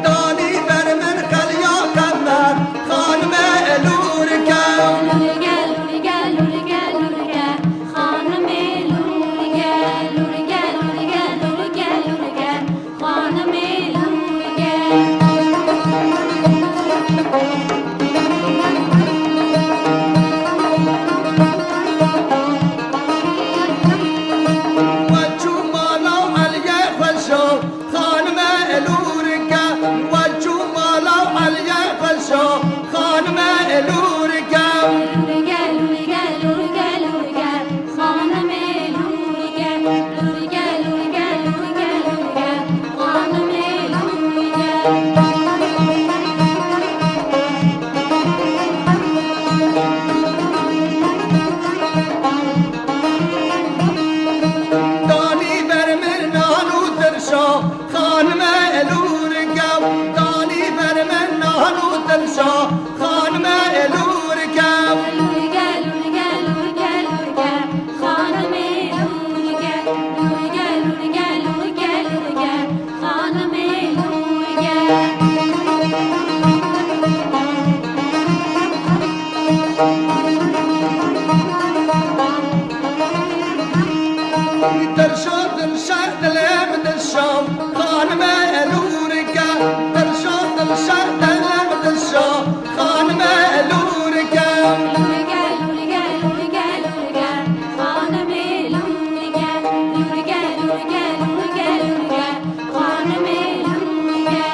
دانی بر من قلیا کمر خانم الور کم لورگه لورگه لورگه لورگه خانم لورگه لورگه لورگه لورگه لورگه خانم لورگه وجو مالا علیه خشو خانم الور کم وجو مالا علیه خشو خانم الور کم لورگه لورگه لورگه لورگه خانم لورگه لورگه لورگه لورگه لورگه خانم لورگه دانی بر من نانو ترشا خانم الور کم دانی بر من نانو ترشا خانم الور کم لورگه لورگه لورگه لورگه خانم لورگه لورگه لورگه لورگه لورگه خانم لورگه ترشا ترشا دلم ترشا خانم الور کم ترشا ترشا دلم ترشا خانم الور کم لورگه لورگه لورگه لورگه خانم لورگه لورگه لورگه لورگه لورگه خانم لورگه